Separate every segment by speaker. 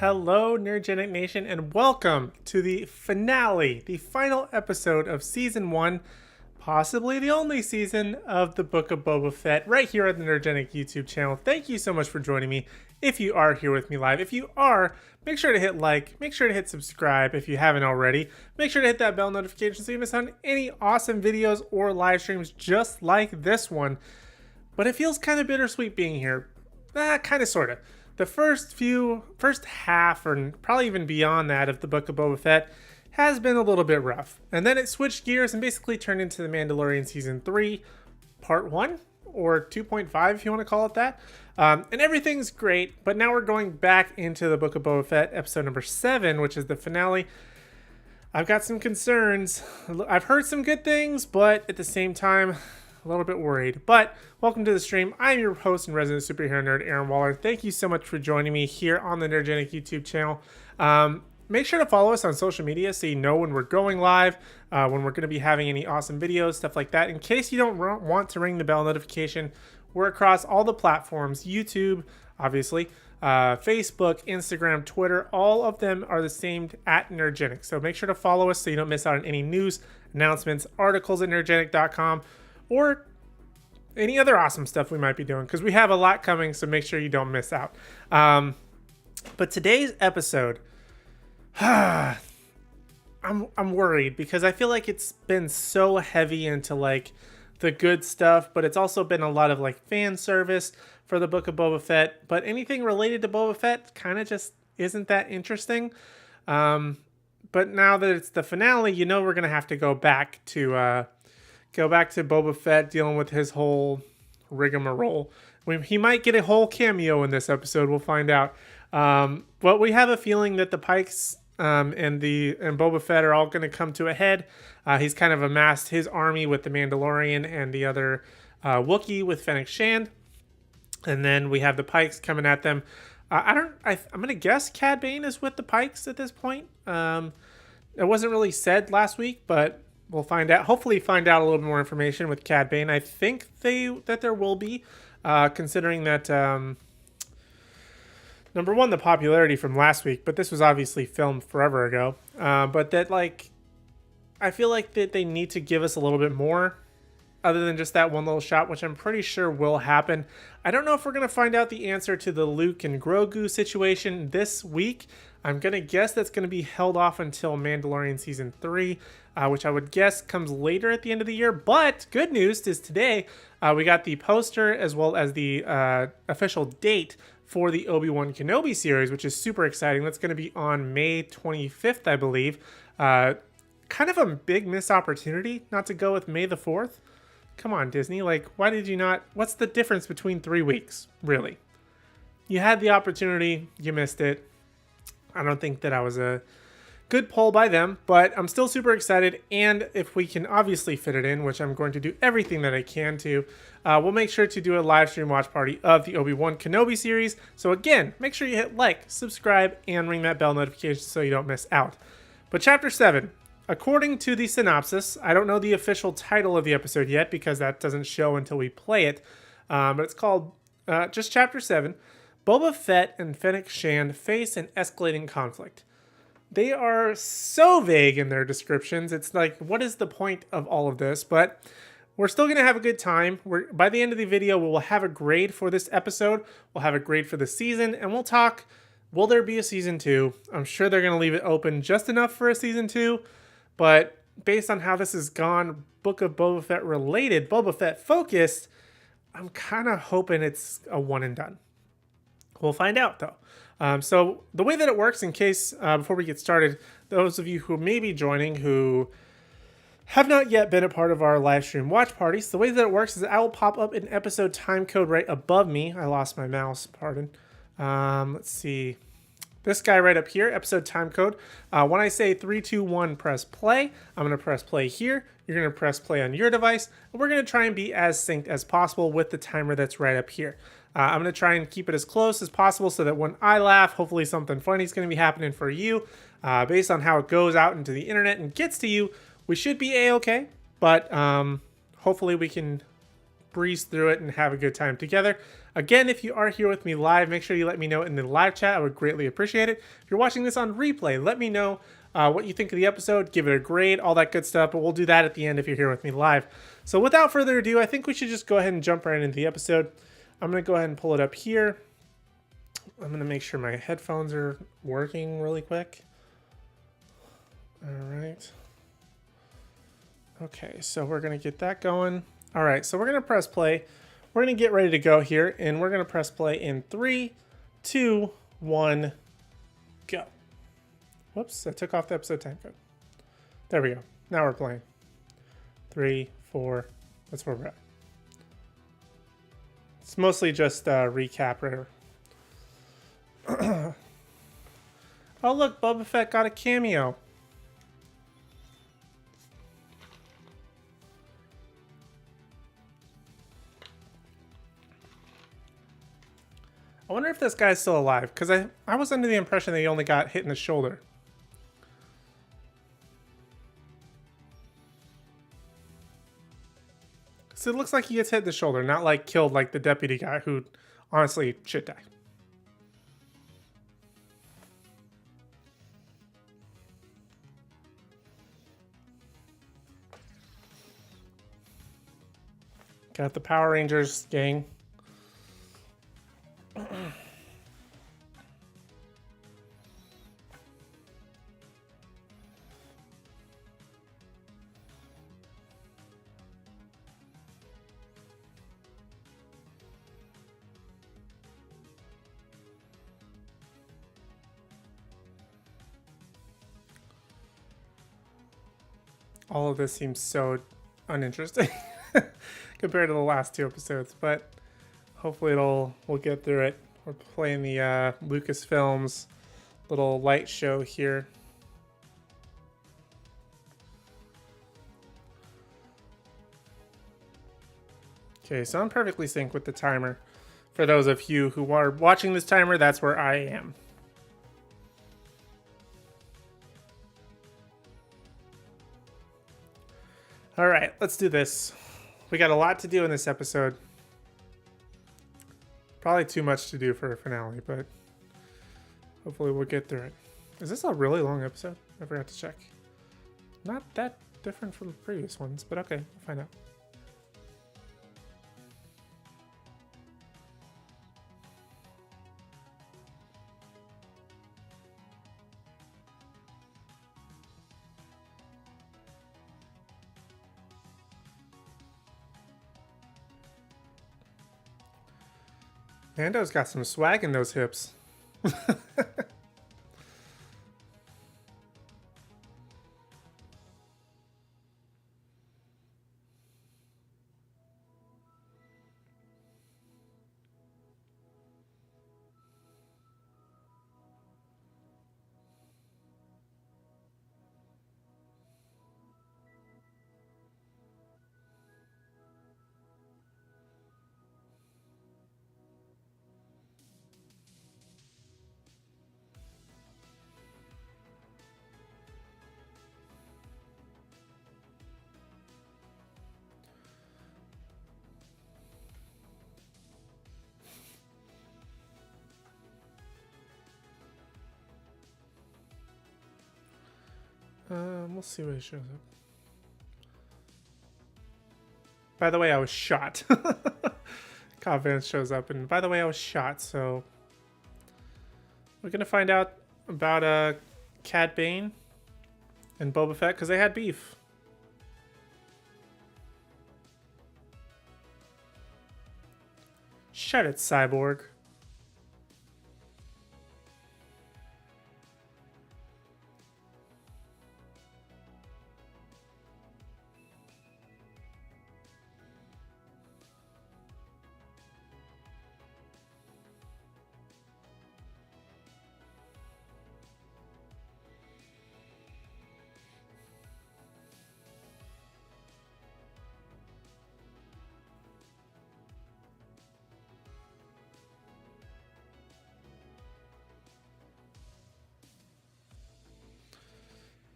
Speaker 1: Hello, Nerdgenic Nation, and welcome to the finale, the final episode of Season 1, possibly the only season of the Book of Boba Fett, right here on the Nerdgenic YouTube channel. Thank you so much for joining me if you are here with me live. If you are, make sure to hit like, make sure to hit subscribe if you haven't already. Make sure to hit that bell notification so you miss on any awesome videos or live streams just like this one. But it feels kind of bittersweet being here. Kind of, sort of. The first half, or probably even beyond that, of the Book of Boba Fett has been a little bit rough. And then it switched gears and basically turned into the Mandalorian Season 3, Part 1, or 2.5 if you want to call it that. And everything's great, but now we're going back into the Book of Boba Fett, episode number 7, which is the finale. I've got some concerns. I've heard some good things, but at the same time, a little bit worried. But welcome to the stream. I'm your host and resident superhero nerd, Aaron Waller. Thank you so much for joining me here on the Nerdgenic YouTube channel. Make sure to follow us on social media so you know when we're going live, when we're going to be having any awesome videos, stuff like that. In case you don't want to ring the bell notification, we're across all the platforms, YouTube, obviously, Facebook, Instagram, Twitter. All of them are the same at Nerdgenic. So make sure to follow us so you don't miss out on any news, announcements, articles at nerdgenic.com. or any other awesome stuff we might be doing, because we have a lot coming, so make sure you don't miss out. But today's episode, I'm worried because I feel like it's been so heavy into like the good stuff, but it's also been a lot of like fan service for the Book of Boba Fett. But anything related to Boba Fett kind of just isn't that interesting. But now that it's the finale, you know we're gonna have to go back to Boba Fett dealing with his whole rigmarole. He might get a whole cameo in this episode. We'll find out. But we have a feeling that the Pikes and Boba Fett are all going to come to a head. He's kind of amassed his army with the Mandalorian and the other Wookiee with Fennec Shand. And then we have the Pikes coming at them. I'm going to guess Cad Bane is with the Pikes at this point. It wasn't really said last week, but we'll find out. Hopefully find out a little bit more information with Cad Bane. I think that there will be, considering that, number one, the popularity from last week, but this was obviously filmed forever ago. But that, like, I feel like that they need to give us a little bit more other than just that one little shot, which I'm pretty sure will happen. I don't know if we're going to find out the answer to the Luke and Grogu situation this week. I'm going to guess that's going to be held off until Mandalorian Season 3, which I would guess comes later at the end of the year. But good news is today we got the poster as well as the official date for the Obi-Wan Kenobi series, which is super exciting. That's going to be on May 25th, I believe. Kind of a big missed opportunity not to go with May the 4th. Come on, Disney. Like, why did you not? What's the difference between 3 weeks, really? You had the opportunity. You missed it. I don't think that I was a good poll by them, but I'm still super excited. And if we can obviously fit it in, which I'm going to do everything that I can to, we'll make sure to do a live stream watch party of the Obi-Wan Kenobi series. So again, make sure you hit like, subscribe, and ring that bell notification so you don't miss out. But Chapter 7, according to the synopsis, I don't know the official title of the episode yet because that doesn't show until we play it, but it's called just Chapter 7, Boba Fett and Fennec Shand face an escalating conflict. They are so vague in their descriptions. It's like, what is the point of all of this? But we're still going to have a good time. By the end of the video, we will have a grade for this episode. We'll have a grade for the season, and we'll talk, will there be a Season 2? I'm sure they're going to leave it open just enough for a Season 2. But based on how this has gone, Book of Boba Fett related, Boba Fett focused, I'm kind of hoping it's a one and done. We'll find out, though. So the way that it works, in case, before we get started, those of you who may be joining who have not yet been a part of our live stream watch parties, the way that it works is I will pop up an episode time code right above me. I lost my mouse, pardon. Let's see. This guy right up here, episode time code. When I say 3, 2, 1, press play, I'm going to press play here. You're going to press play on your device. And we're going to try and be as synced as possible with the timer that's right up here. I'm going to try and keep it as close as possible so that when I laugh, hopefully something funny is going to be happening for you. Based on how it goes out into the internet and gets to you, we should be A-okay. But hopefully we can breeze through it and have a good time together. Again, if you are here with me live, make sure you let me know in the live chat. I would greatly appreciate it. If you're watching this on replay, let me know what you think of the episode. Give it a grade, all that good stuff. But we'll do that at the end if you're here with me live. So without further ado, I think we should just go ahead and jump right into the episode. I'm going to go ahead and pull it up here. I'm going to make sure my headphones are working really quick. All right. Okay, so we're going to get that going. All right, so we're going to press play. We're going to get ready to go here, and we're going to press play in 3, 2, 1, go. Whoops, I took off the episode time code. There we go. Now we're playing. 3, 4, that's where we're at. It's mostly just a recap right. Oh, look, Boba Fett got a cameo. I wonder if this guy's still alive, because I was under the impression that he only got hit in the shoulder. So it looks like he gets hit in the shoulder, not like killed like the deputy guy who honestly should die. Got the Power Rangers gang. All of this seems so uninteresting compared to the last 2 episodes, but hopefully we'll get through it. We're playing the Lucasfilms little light show here. Okay, so I'm perfectly synced with the timer. For those of you who are watching this timer, that's where I am. All right, let's do this. We got a lot to do in this episode. Probably too much to do for a finale, but hopefully we'll get through it. Is this a really long episode? I forgot to check. Not that different from the previous ones, but okay, we'll find out. Mando's got some swag in those hips. We'll see what it shows up. By the way, I was shot. Confidence shows up, and by the way, I was shot, so we're gonna find out about Cad Bane and Boba Fett because they had beef. Shut it, Cyborg.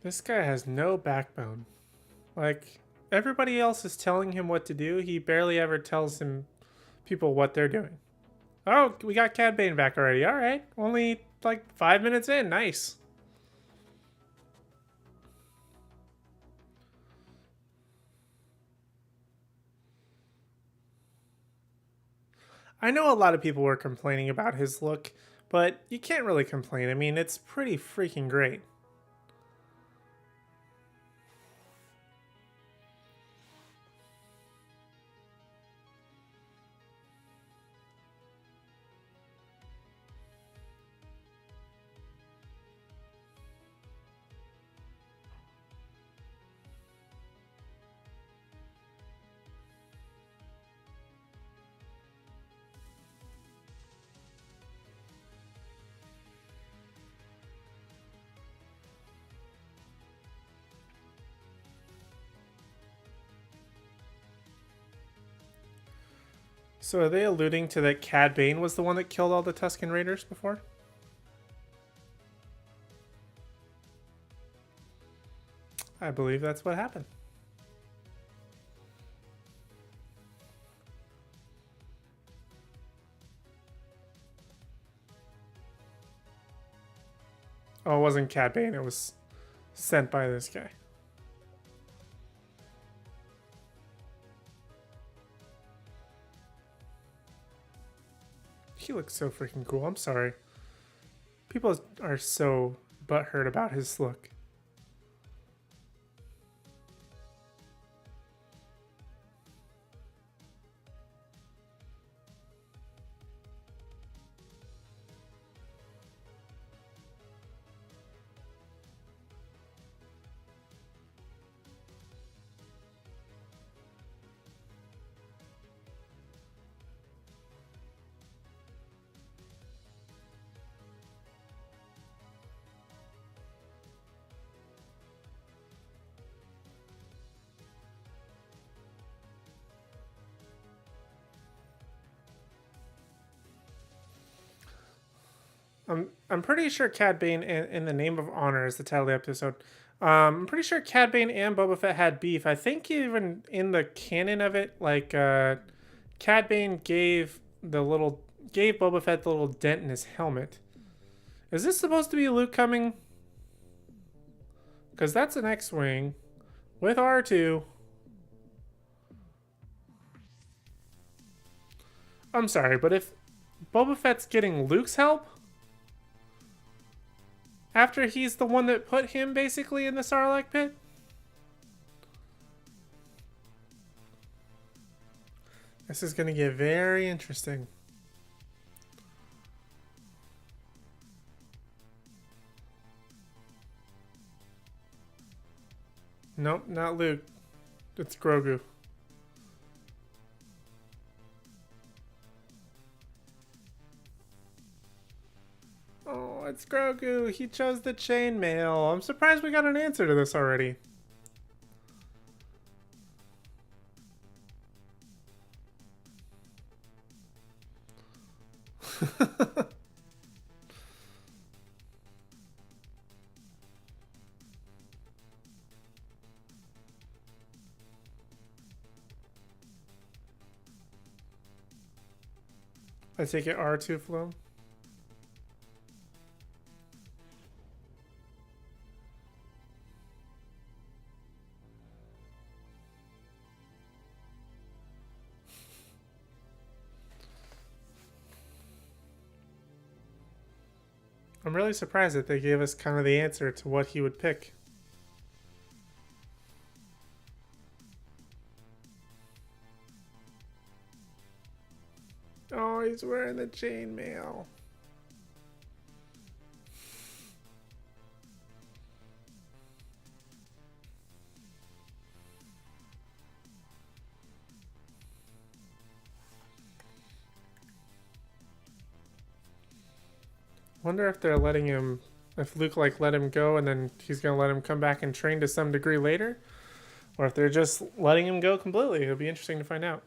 Speaker 1: This guy has no backbone. Like, everybody else is telling him what to do. He barely ever tells him people what they're doing. Oh, we got Cad Bane back already. All right. Only like 5 minutes in. Nice. I know a lot of people were complaining about his look, but you can't really complain. I mean, it's pretty freaking great. So are they alluding to that Cad Bane was the one that killed all the Tusken Raiders before? I believe that's what happened. Oh, it wasn't Cad Bane. It was sent by this guy. He looks so freaking cool. I'm sorry. People are so butthurt about his look. I'm pretty sure Cad Bane in the Name of Honor is the title of the episode. I'm pretty sure Cad Bane and Boba Fett had beef. I think even in the canon of it, like Cad Bane gave Boba Fett the little dent in his helmet. Is this supposed to be Luke coming? Because that's an X-wing with R2. I'm sorry, but if Boba Fett's getting Luke's help after he's the one that put him basically in the Sarlacc pit? This is going to get very interesting. Nope, not Luke. It's Grogu. Oh, it's Grogu. He chose the chainmail. I'm surprised we got an answer to this already. I take it R2 flew. I'm really surprised that they gave us kind of the answer to what he would pick. Oh, he's wearing the chainmail. Wonder if they're letting him, if Luke like let him go and then he's gonna let him come back and train to some degree later, or if they're just letting him go completely. It'll be interesting to find out.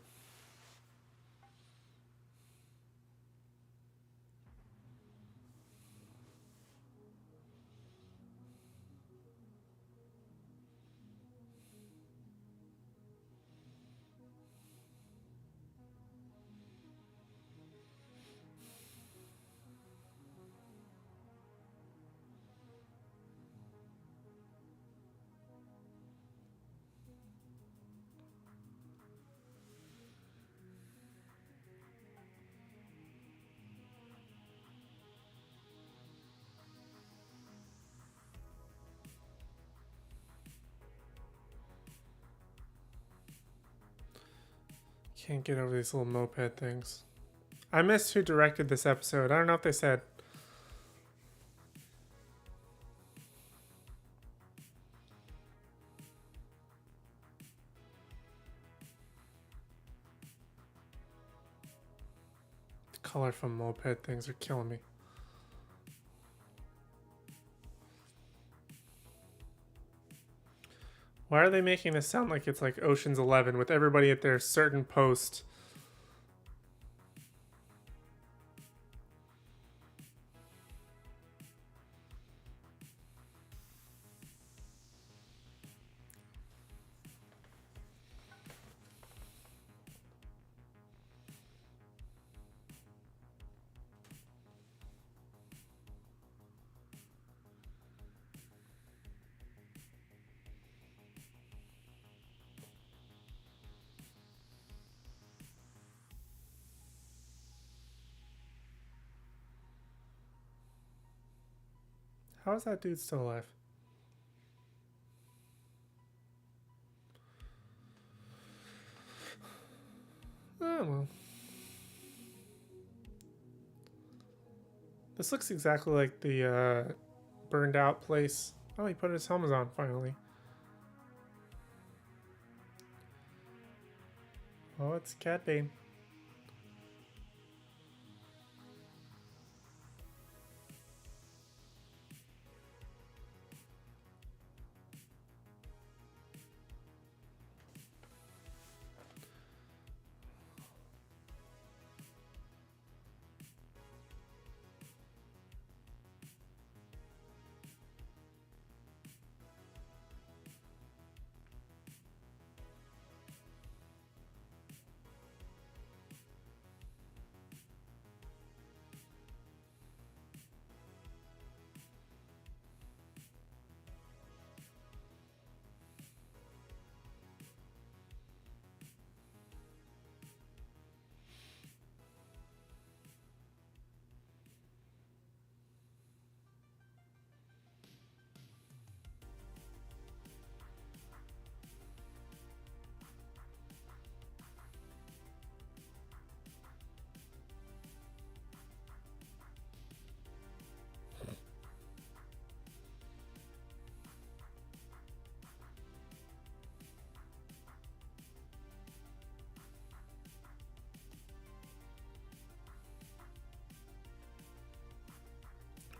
Speaker 1: Can't get over these little moped things. I missed who directed this episode. I don't know if they said. The colorful moped things are killing me. Why are they making this sound like it's like Ocean's 11 with everybody at their certain post? How is that dude still alive? Oh, well. This looks exactly like the burned out place. Oh, he put his helmet on finally. Oh, it's Cad Bane.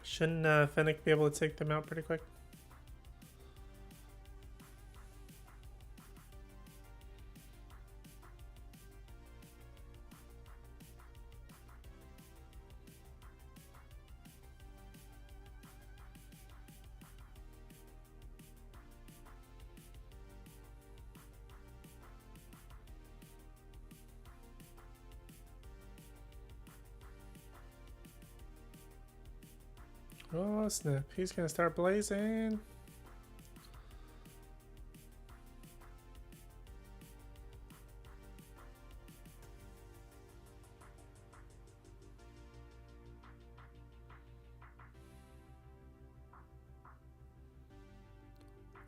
Speaker 1: Shouldn't Fennec be able to take them out pretty quick? Oh, snap. He's gonna start blazing.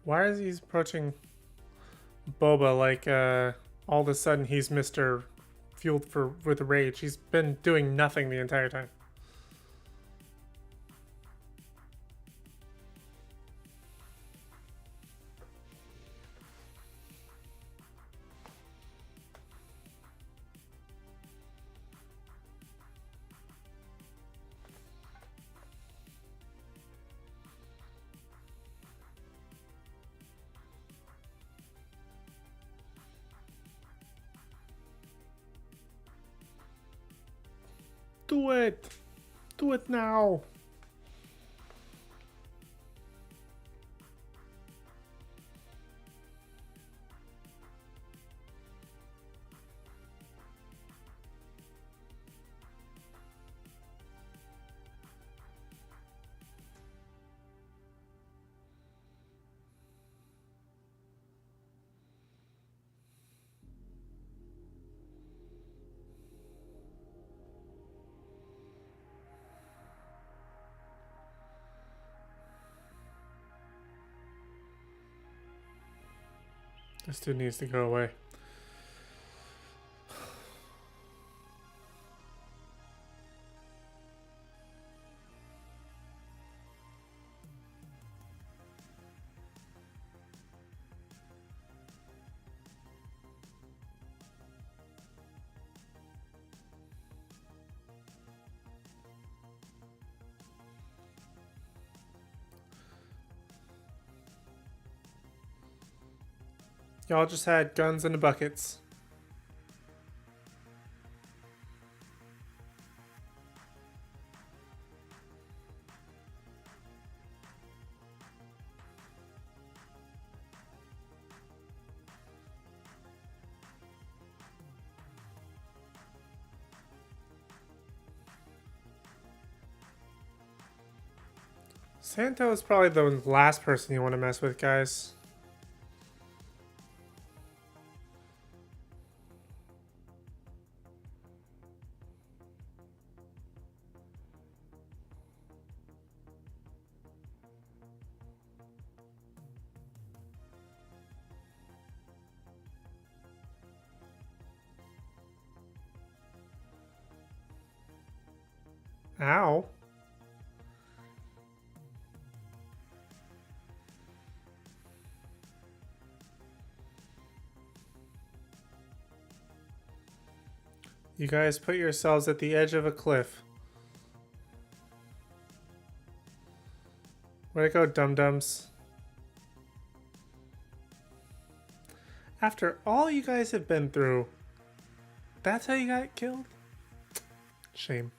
Speaker 1: Why is he approaching Boba like all of a sudden he's Mr. Fueled with rage? He's been doing nothing the entire time. Do it! Do it now! This dude needs to go away. Y'all just had guns and buckets. Santo is probably the last person you want to mess with, guys. Ow. You guys put yourselves at the edge of a cliff. Way to go, dum-dums. After all you guys have been through, that's how you got killed? Shame.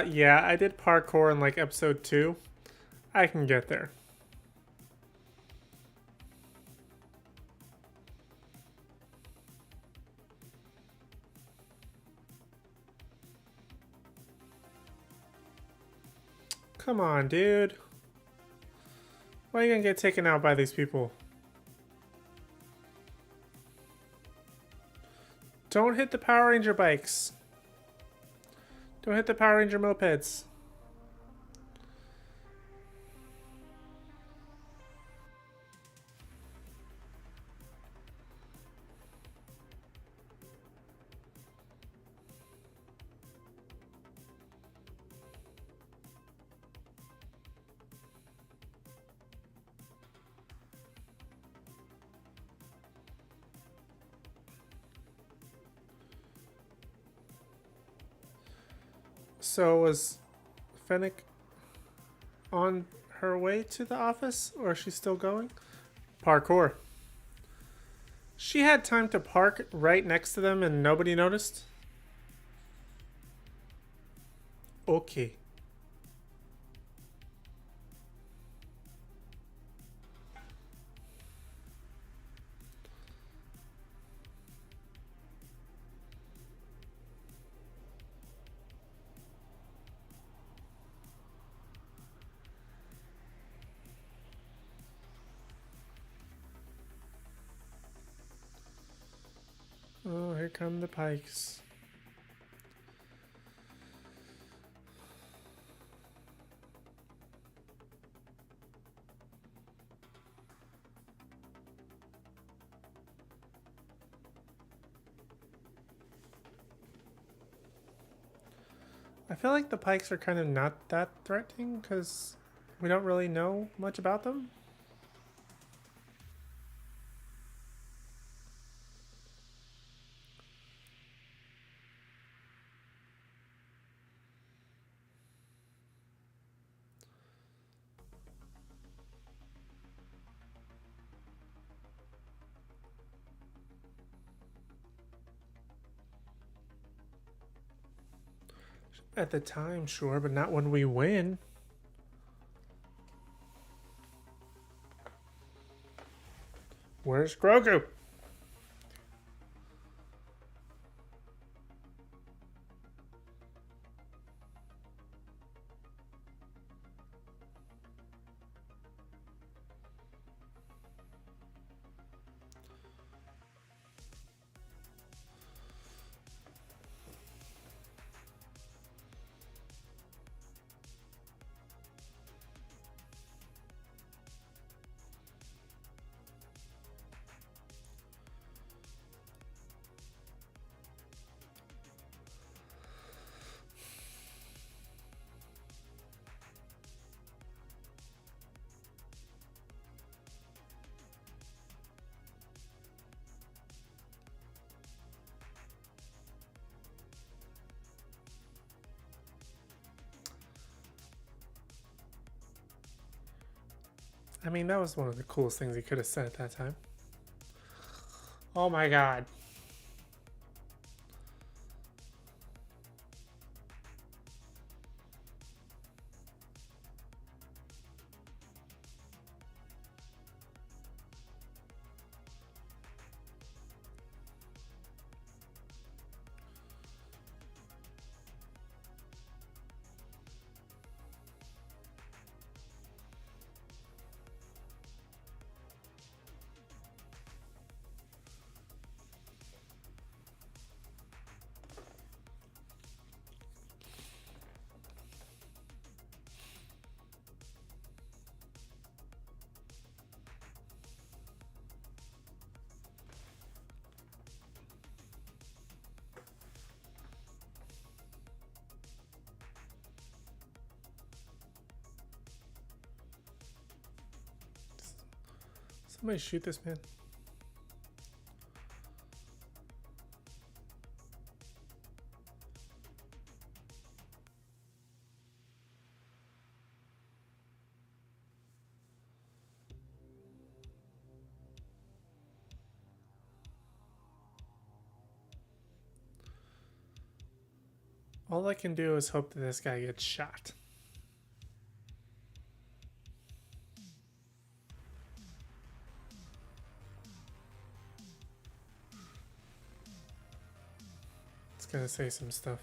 Speaker 1: Yeah, I did parkour in like episode 2. I can get there. Come on, dude. Why are you gonna get taken out by these people? Don't hit the Power Ranger bikes. Don't hit the Power Ranger mopeds. So was Fennec on her way to the office, or is she still going? Parkour. She had time to park right next to them and nobody noticed? Okay. Oh, here come the pikes. I feel like the pikes are kind of not that threatening because we don't really know much about them. At the time, sure, but not when we win. Where's Grogu? I mean, that was one of the coolest things he could have said at that time. Oh my god. Somebody shoot this man. All I can do is hope that this guy gets shot. It's gonna say some stuff.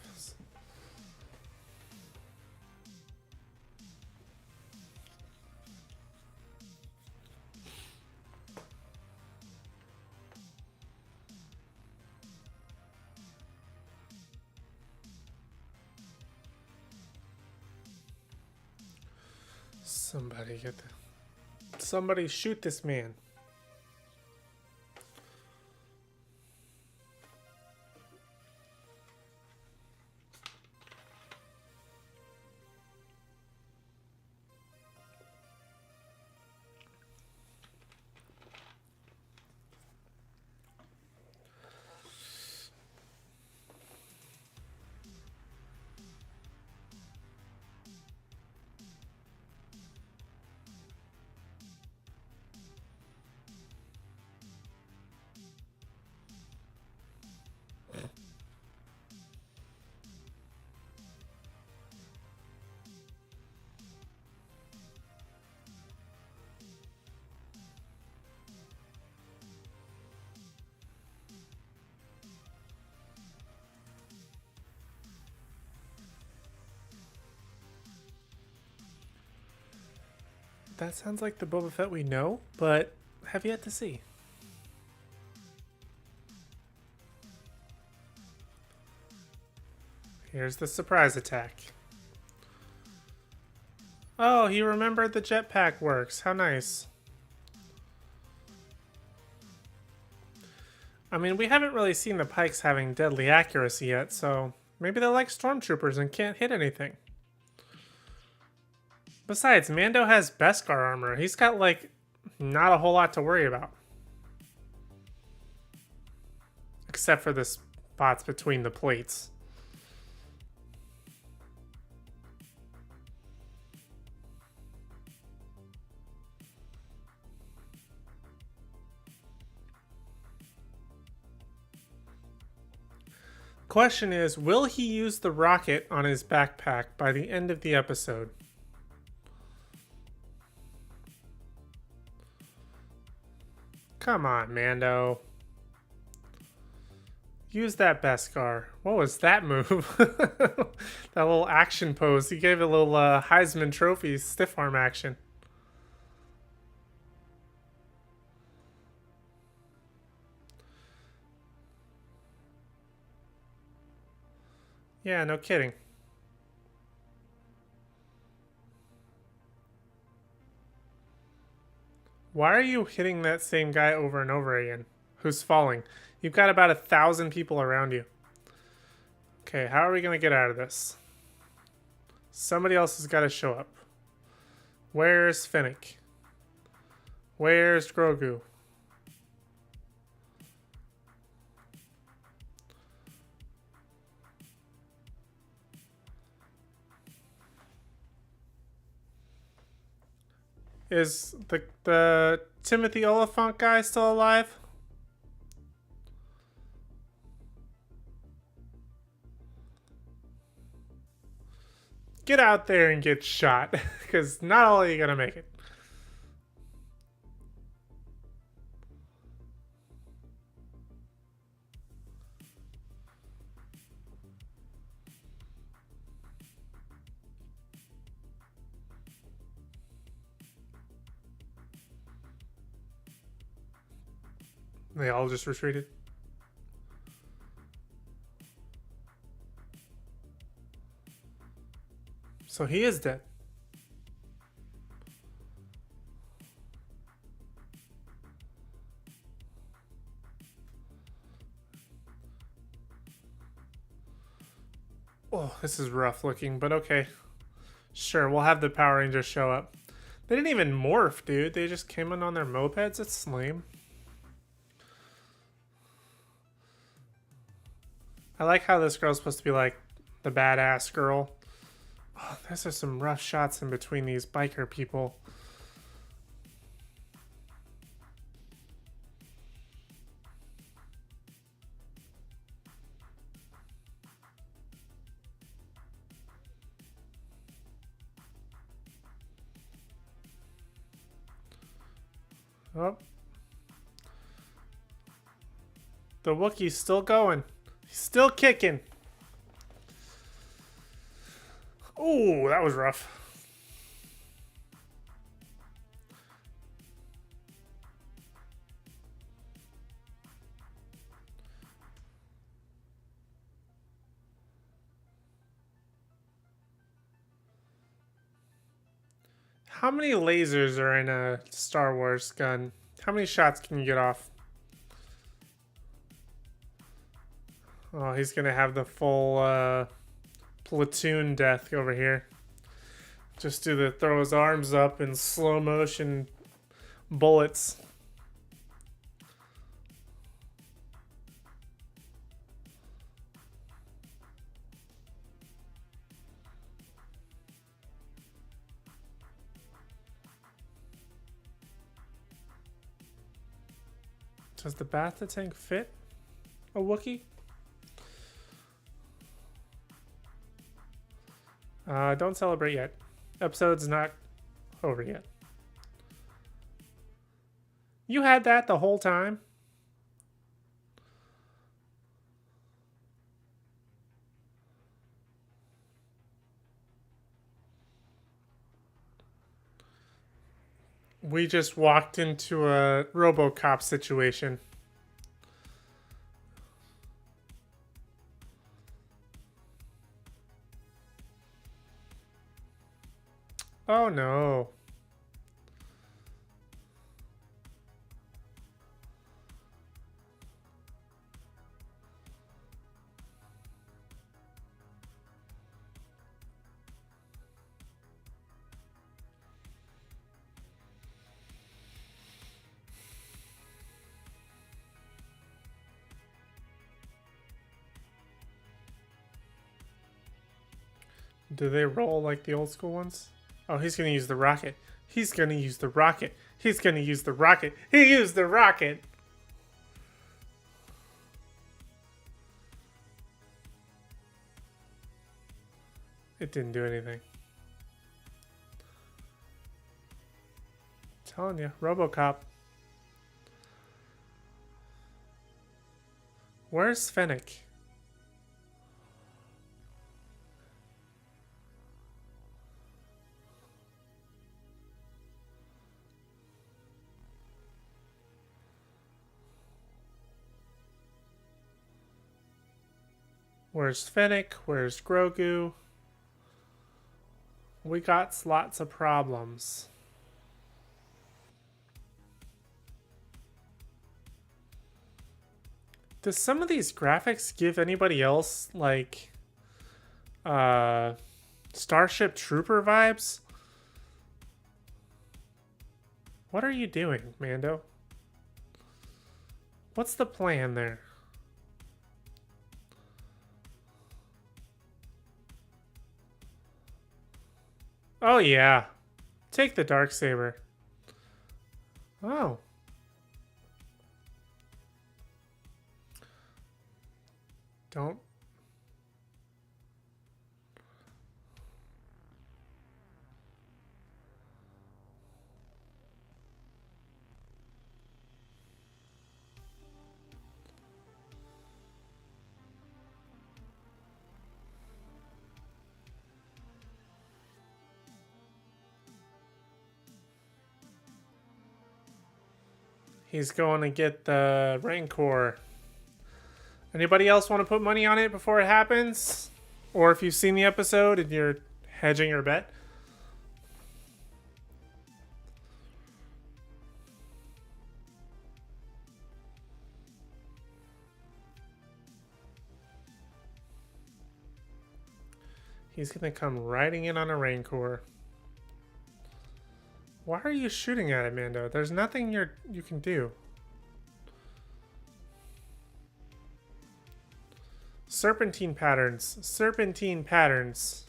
Speaker 1: Somebody get the... Somebody shoot this man. That sounds like the Boba Fett we know, but have yet to see. Here's the surprise attack. Oh, he remembered the jetpack works. How nice. I mean, we haven't really seen the Pikes having deadly accuracy yet, so maybe they're like stormtroopers and can't hit anything. Besides, Mando has Beskar armor. He's got, like, not a whole lot to worry about. Except for the spots between the plates. Question is, will he use the rocket on his backpack by the end of the episode? Come on, Mando. Use that Beskar. What was that move? That little action pose. He gave a little Heisman Trophy stiff arm action. Yeah, no kidding. Why are you hitting that same guy over and over again? Who's falling? You've got about 1,000 people around you. Okay, how are we going to get out of this? Somebody else has got to show up. Where's Fennec? Where's Grogu? Is the Timothy Oliphant guy still alive? Get out there and get shot, because not all of you gonna make it. They all just retreated. So he is dead. Oh, this is rough looking, but okay. Sure, we'll have the Power Rangers show up. They didn't even morph, dude. They just came in on their mopeds. It's lame. I like how this girl's supposed to be like the badass girl. Oh, those are some rough shots in between these biker people. Oh. The Wookiee's still going. He's still kicking. Oh, that was rough. How many lasers are in a Star Wars gun? How many shots can you get off? Oh, he's gonna have the full platoon death over here. Just do the throw his arms up in slow motion bullets. Does the Bacta tank fit a Wookiee? Don't celebrate yet. Episode's not over yet. You had that the whole time? We just walked into a RoboCop situation. Oh no. Do they roll like the old school ones? Oh, he's gonna use the rocket. He's gonna use the rocket. He's gonna use the rocket. He used the rocket! It didn't do anything. I'm telling you, RoboCop. Where's Fennec? Where's Fennec? Where's Grogu? We got lots of problems. Does some of these graphics give anybody else, like, Starship Trooper vibes? What are you doing, Mando? What's the plan there? Oh yeah. Take the Darksaber. Oh. Don't. He's going to get the Rancor. Anybody else want to put money on it before it happens? Or if you've seen the episode and you're hedging your bet? He's going to come riding in on a Rancor. Why are you shooting at it, Mando? There's nothing you can do. Serpentine patterns. Serpentine patterns.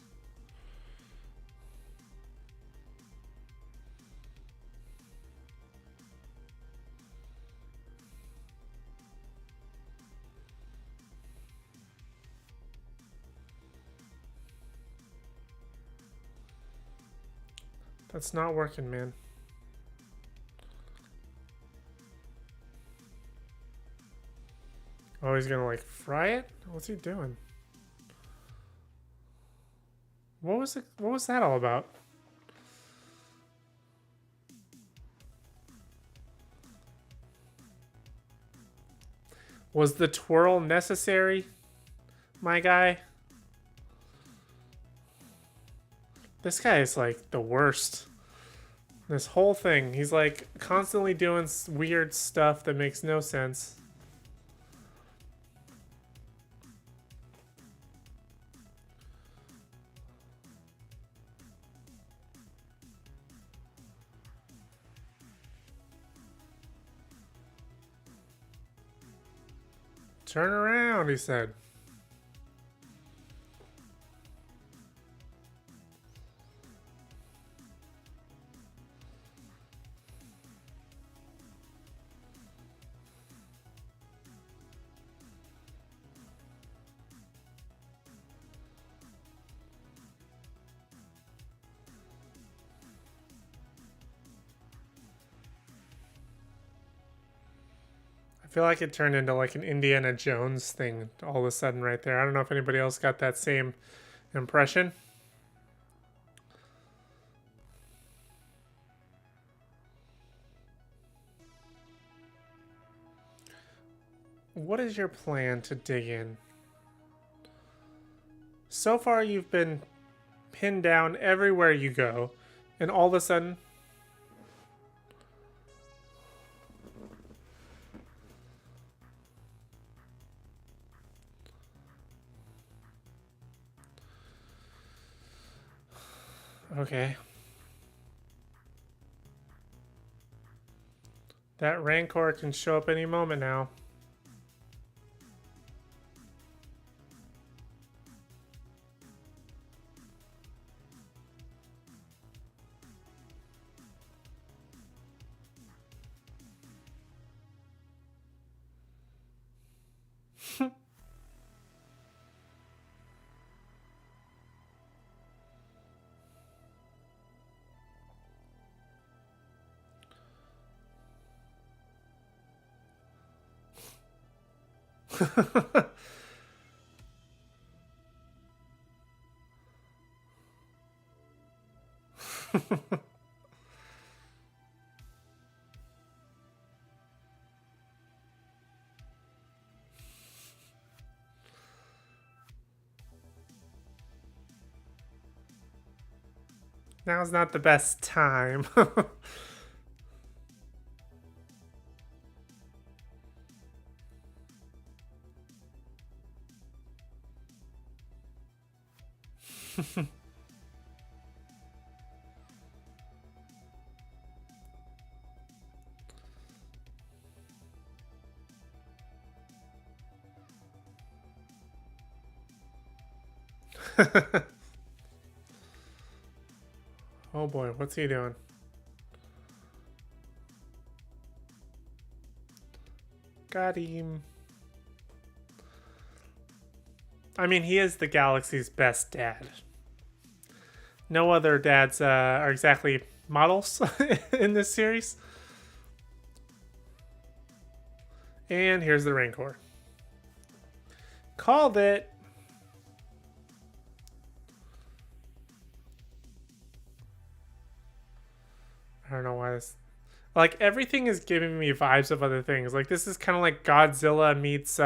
Speaker 1: That's not working, man. Oh, he's gonna like fry it? What's he doing? What was that all about? Was the twirl necessary, my guy? This guy is like the worst. This whole thing, he's like constantly doing weird stuff that makes no sense. Turn around, he said. I feel like it turned into like an Indiana Jones thing all of a sudden right there. I don't know if anybody else got that same impression. What is your plan to dig in? So far you've been pinned down everywhere you go, and all of a sudden... Okay. That Rancor can show up any moment now. Now's not the best time. Oh boy, what's he doing? Got him. I mean, he is the galaxy's best dad. No other dads are exactly models in this series. And here's the Rancor. Called it. I don't know why this... Like, everything is giving me vibes of other things. Like, this is kind of like Godzilla meets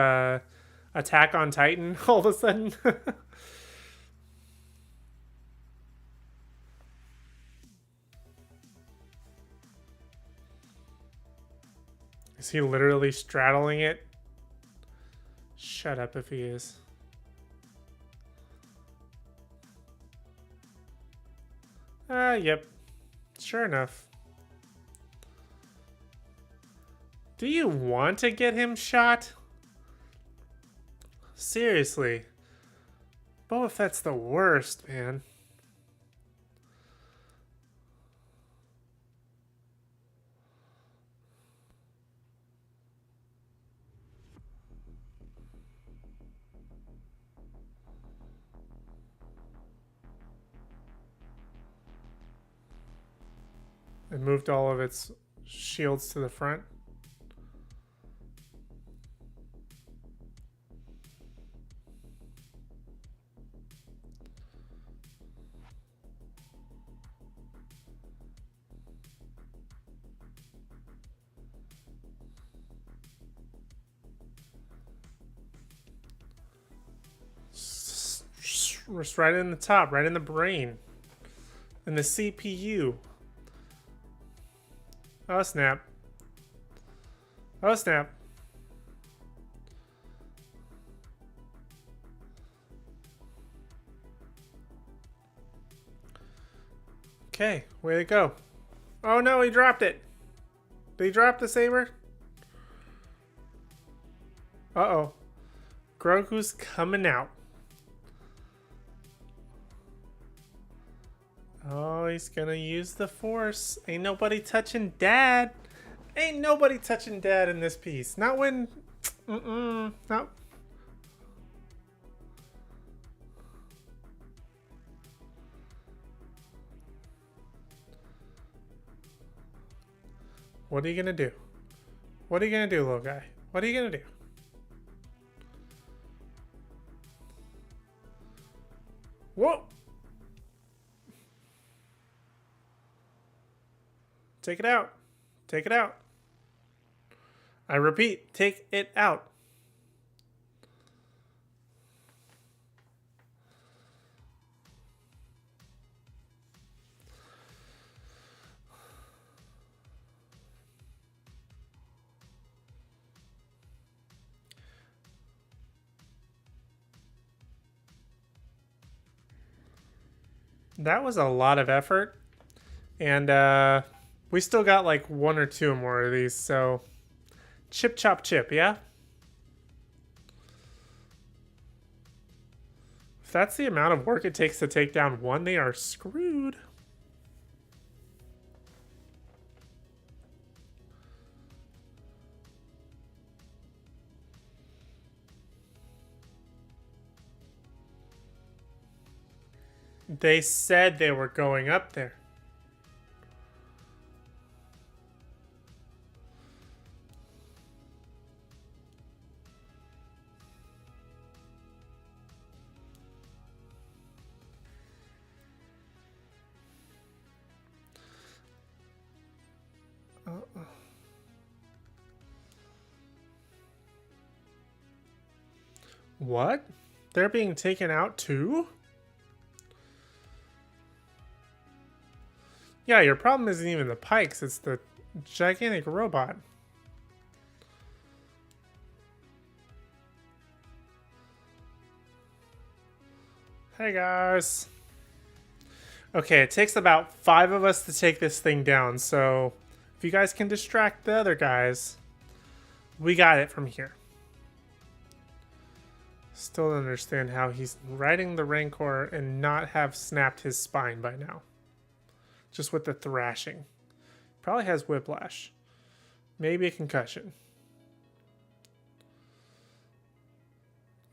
Speaker 1: Attack on Titan all of a sudden. Is he literally straddling it? Shut up if he is. Yep. Sure enough. Do you want to get him shot? Seriously. Boba Fett's the worst, man. It moved all of its shields to the front. Just right in the top, right in the brain. In the CPU. Oh, snap. Oh, snap. Okay, way to go. Oh no, he dropped it. Did he drop the saber? Uh-oh. Grogu's coming out. Oh, he's gonna use the Force. Ain't nobody touching Dad. Ain't nobody touching Dad in this piece. Not when... No. What are you gonna do? What are you gonna do, little guy? What are you gonna do? Whoa! Take it out. Take it out. I repeat, take it out. That was a lot of effort. And we still got like one or two more of these, so chip chop chip, yeah? If that's the amount of work it takes to take down one, they are screwed. They said they were going up there. What? They're being taken out too? Yeah, your problem isn't even the pikes, it's the gigantic robot. Hey guys. Okay, it takes about 5 of us to take this thing down, so if you guys can distract the other guys, we got it from here. Still don't understand how he's riding the Rancor and not have snapped his spine by now. Just with the thrashing. Probably has whiplash. Maybe a concussion.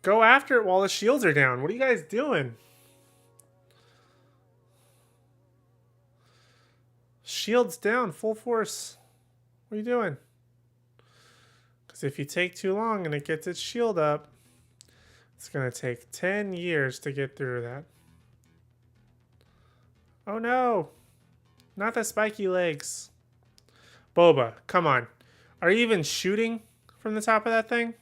Speaker 1: Go after it while the shields are down. What are you guys doing? Shields down, full force. What are you doing? Because if you take too long and it gets its shield up, it's going to take 10 years to get through that. Oh no! Not the spiky legs. Boba, come on. Are you even shooting from the top of that thing?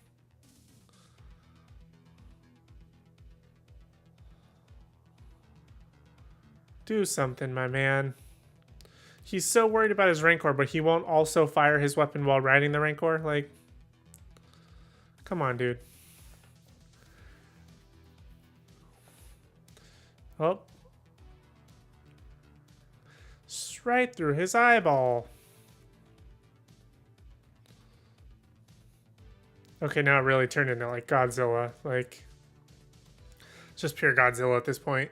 Speaker 1: Do something, my man. He's so worried about his Rancor, but he won't also fire his weapon while riding the Rancor? Like, come on, dude. Oh. Right through his eyeball. Okay, now it really turned into like Godzilla. Like, it's just pure Godzilla at this point.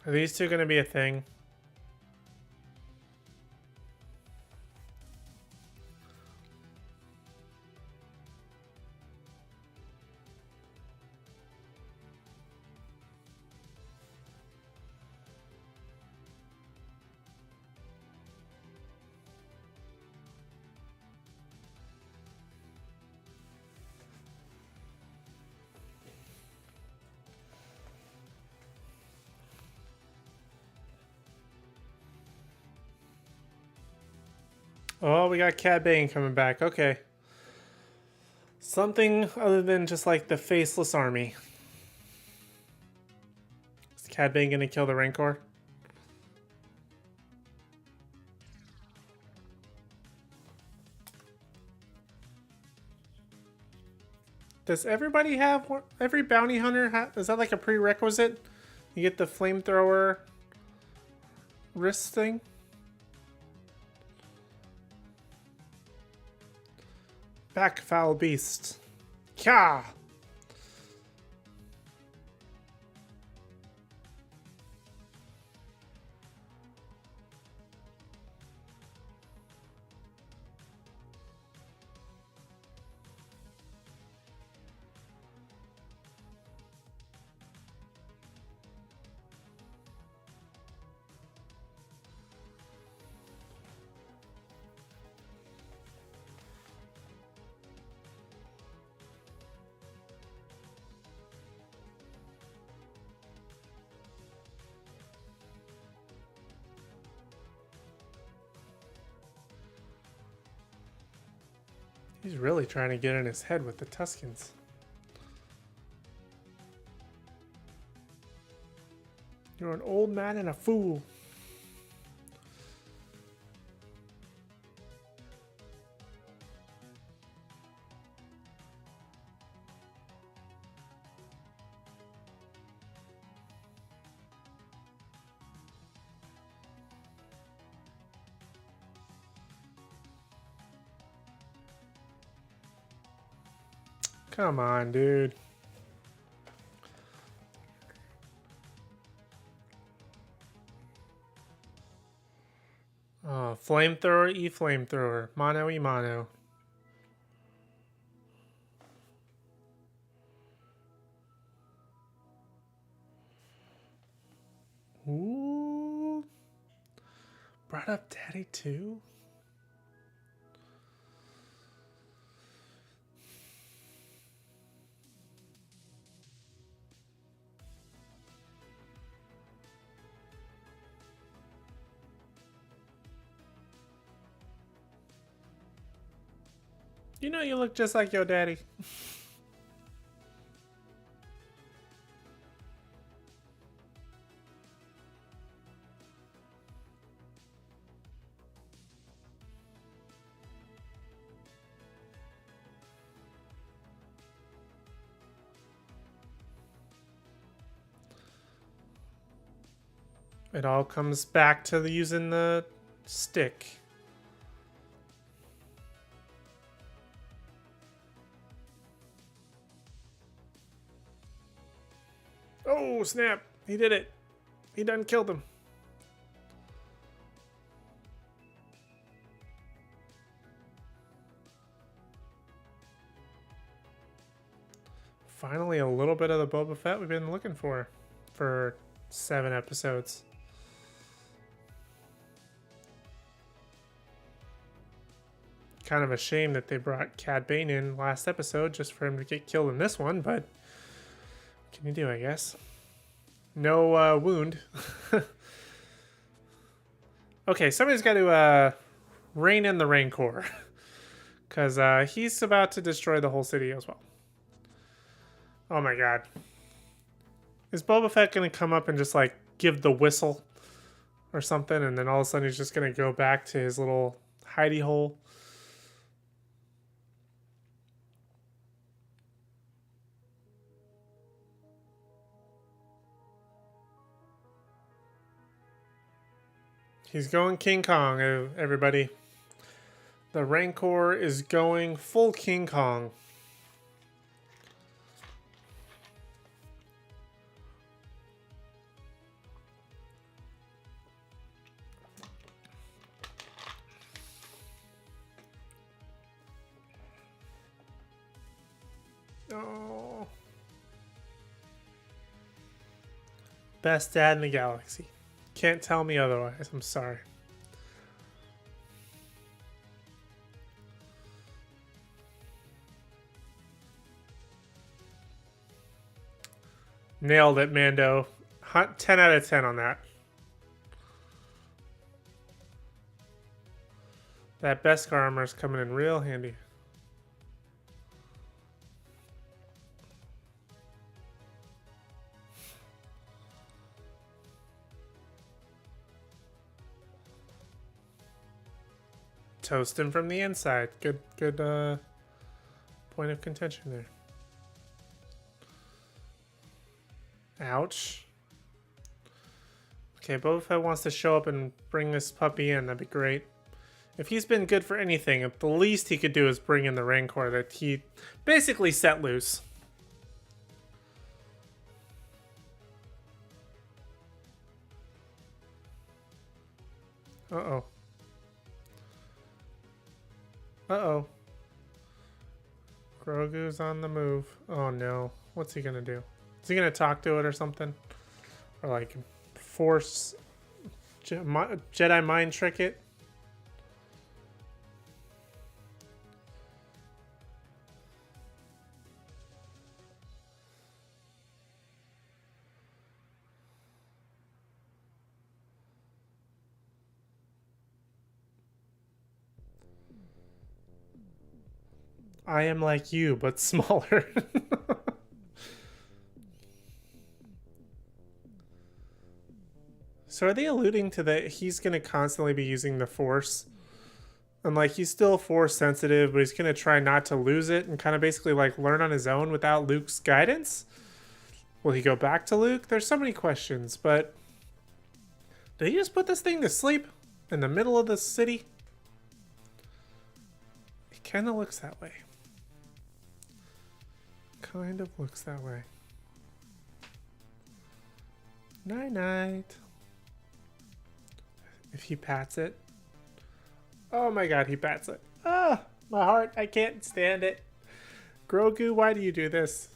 Speaker 1: Are these two going to be a thing? Oh, we got Cad Bane coming back. Okay. Something other than just like the faceless army. Is Cad Bane gonna kill the Rancor? Does everybody have one? Every bounty hunter is that like a prerequisite? You get the flamethrower wrist thing? Back, foul beast. Kya! He's really trying to get in his head with the Tuskens. You're an old man and a fool. Come on, dude. Oh, flamethrower, flamethrower. Mono, mono. Ooh. Brought up daddy too? You know you look just like your daddy. It all comes back to using the stick. Oh, snap. He did it. He done killed him. Finally, a little bit of the Boba Fett we've been looking for 7 episodes. Kind of a shame that they brought Cad Bane in last episode just for him to get killed in this one, but what can you do, I guess? No wound. Okay, somebody's got to rein in the Rancor, because he's about to destroy the whole city as well. Oh my god. Is Boba Fett going to come up and just like give the whistle or something, and then all of a sudden he's just going to go back to his little hidey hole? He's going King Kong, everybody. The Rancor is going full King Kong. Oh. Best dad in the galaxy. Can't tell me otherwise. I'm sorry. Nailed it, Mando. 10 out of 10 on that. That Beskar armor is coming in real handy. Toast him from the inside. Good point of contention there. Ouch. Okay, Boba Fett wants to show up and bring this puppy in. That'd be great. If he's been good for anything, the least he could do is bring in the Rancor that he basically set loose. Uh-oh. Uh-oh. Grogu's on the move. Oh no. What's he gonna do? Is he gonna talk to it or something? Or like force Jedi mind trick it? I am like you, but smaller. So are they alluding to that he's going to constantly be using the Force? And like he's still Force sensitive, but he's going to try not to lose it and kind of basically like learn on his own without Luke's guidance? Will he go back to Luke? There's so many questions, but did he just put this thing to sleep in the middle of the city? It kind of looks that way. Kind of looks that way. Night night. If he pats it. Oh my god, he pats it. Ah, my heart, I can't stand it. Grogu, why do you do this?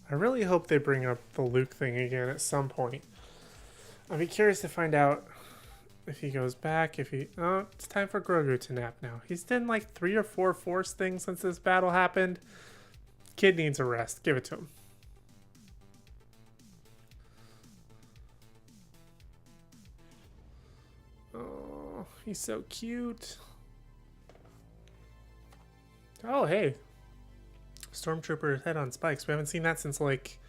Speaker 1: I really hope they bring up the Luke thing again at some point. I'd be curious to find out if he goes back, if he... Oh, it's time for Grogu to nap now. He's done like 3 or 4 Force things since this battle happened. Kid needs a rest. Give it to him. Oh, he's so cute. Oh, hey. Stormtrooper head on spikes. We haven't seen that since like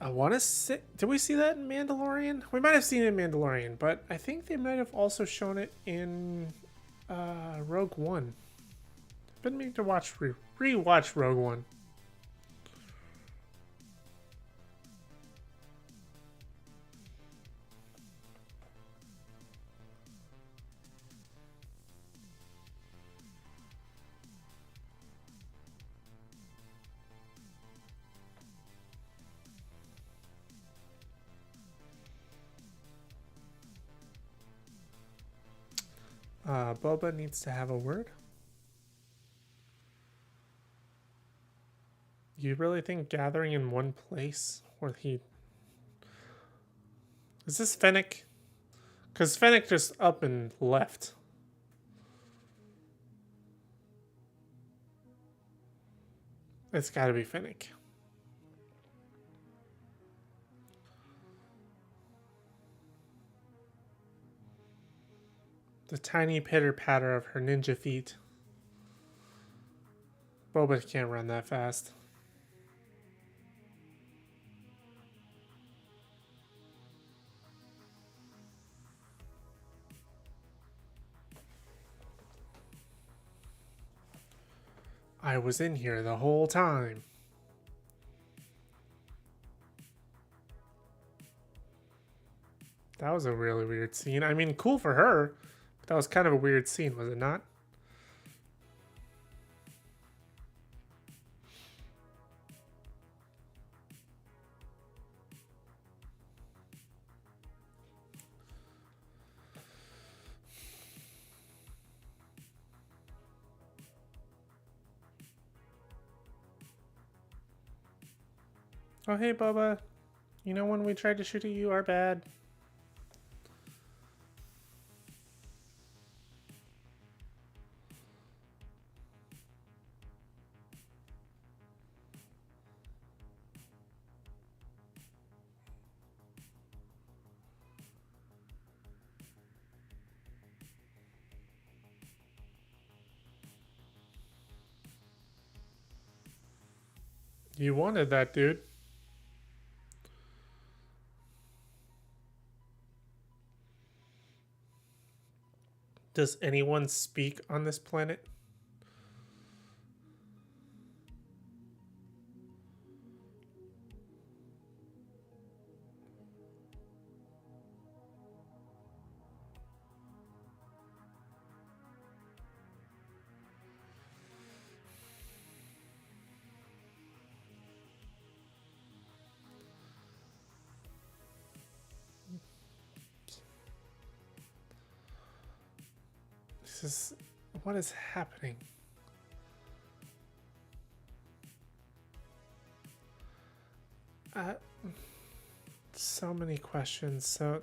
Speaker 1: I want to say, did we see that in Mandalorian? We might have seen it in Mandalorian, but I think they might have also shown it in Rogue One. I've been meaning to re-watch Rogue One. Boba needs to have a word. You really think gathering in one place where he... Is this Fennec? Because Fennec just up and left. It's gotta be Fennec. The tiny pitter-patter of her ninja feet. Boba can't run that fast. I was in here the whole time. That was a really weird scene. I mean, cool for her. That was kind of a weird scene, was it not? Oh, hey, Boba. You know when we tried to shoot at you, our bad. You wanted that, dude. Does anyone speak on this planet? What is happening? So many questions. So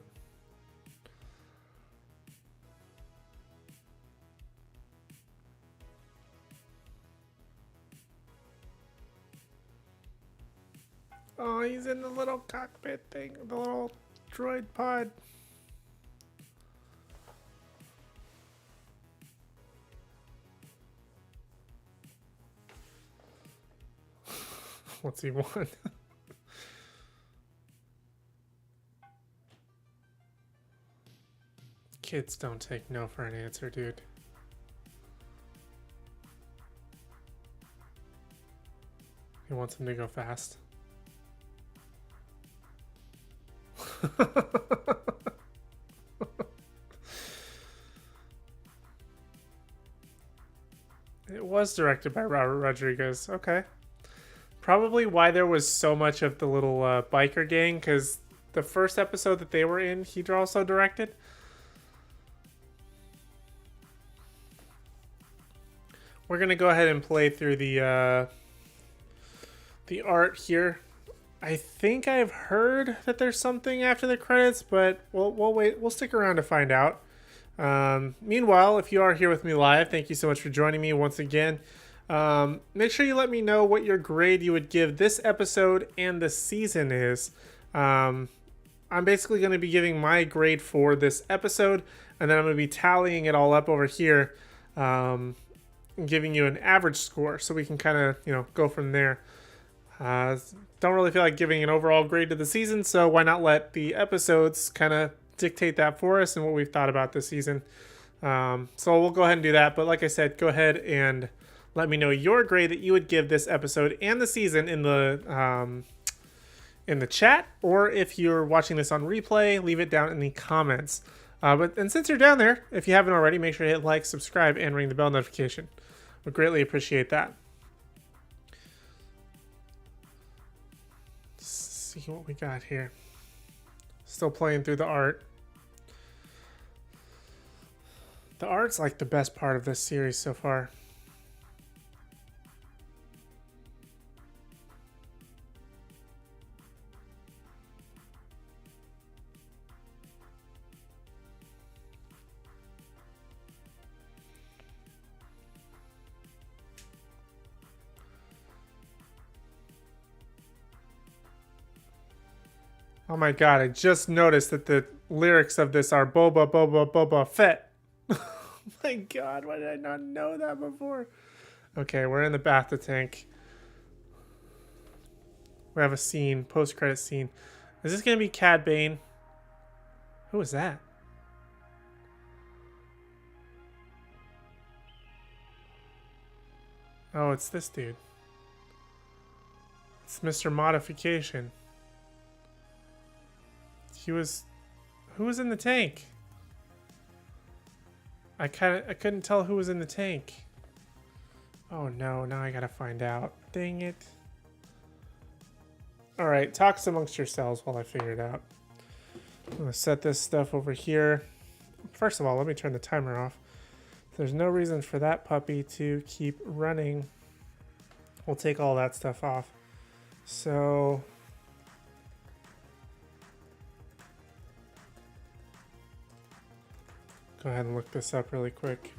Speaker 1: oh, he's in the little cockpit thing, the little droid pod. What's he want? Kids don't take no for an answer, dude. He wants him to go fast. It was directed by Robert Rodriguez. Okay. Probably why there was so much of the little biker gang, because the first episode that they were in, he also directed. We're gonna go ahead and play through the art here. I think I've heard that there's something after the credits, but we'll wait. We'll stick around to find out. Meanwhile, if you are here with me live, thank you so much for joining me once again. Make sure you let me know what your grade you would give this episode and the season is. I'm basically going to be giving my grade for this episode, and then I'm going to be tallying it all up over here, and giving you an average score, so we can kind of, go from there. Don't really feel like giving an overall grade to the season, so why not let the episodes kind of dictate that for us and what we've thought about this season. So we'll go ahead and do that. But like I said, go ahead and let me know your grade that you would give this episode and the season in the chat, or if you're watching this on replay, leave it down in the comments. And since you're down there, if you haven't already, make sure to hit like, subscribe, and ring the bell notification. Would greatly appreciate that. Let's see what we got here. Still playing through the art. The art's like the best part of this series so far. Oh my god, I just noticed that the lyrics of this are Boba, Boba, Boba Fett. Oh my god, why did I not know that before? Okay, we're in the Bacta tank. We have a scene, post-credit scene. Is this going to be Cad Bane? Who is that? Oh, it's this dude. It's Mr. Modification. Who was in the tank? I couldn't tell who was in the tank. Oh no, now I gotta find out. Dang it. Alright, talk amongst yourselves while I figure it out. I'm gonna set this stuff over here. First of all, let me turn the timer off. There's no reason for that puppy to keep running. We'll take all that stuff off. So go ahead and look this up really quick.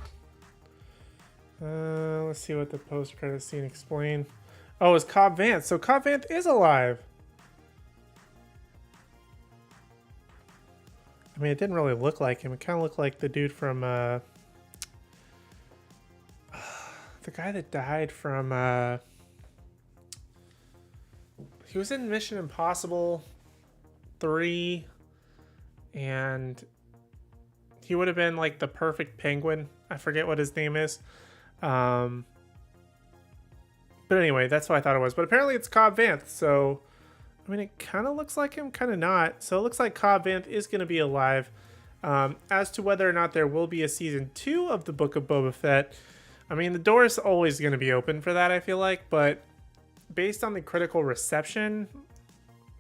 Speaker 1: Let's see what the post-credit scene explained. Oh, it's Cobb Vanth. So Cobb Vanth is alive. I mean, it didn't really look like him. It kind of looked like the dude from the guy that died from he was in Mission Impossible 3, and he would have been like the perfect penguin. I forget what his name is. But anyway, that's what I thought it was. But apparently it's Cobb Vanth. So, I mean, it kind of looks like him, kind of not. So it looks like Cobb Vanth is going to be alive. As to whether or not there will be a season 2 of the Book of Boba Fett, I mean, the door is always going to be open for that, I feel like. But based on the critical reception,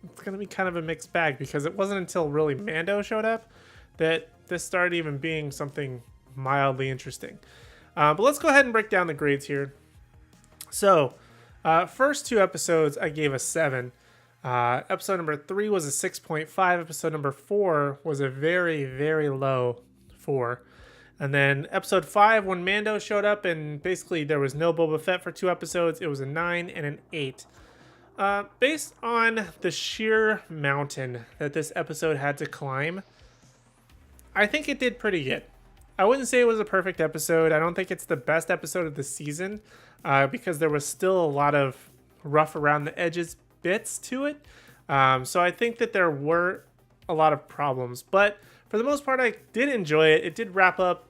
Speaker 1: it's going to be kind of a mixed bag, because it wasn't until really Mando showed up that this started even being something mildly interesting. But let's go ahead and break down the grades here. So, first 2 episodes I gave a 7. Episode number 3 was a 6.5. Episode number 4 was a very, very low 4. And then episode 5, when Mando showed up and basically there was no Boba Fett for 2 episodes, it was a 9 and an 8. Based on the sheer mountain that this episode had to climb, I think it did pretty good. I wouldn't say it was a perfect episode. I don't think it's the best episode of the season, because there was still a lot of rough around the edges bits to it. So I think that there were a lot of problems. But for the most part, I did enjoy it. It did wrap up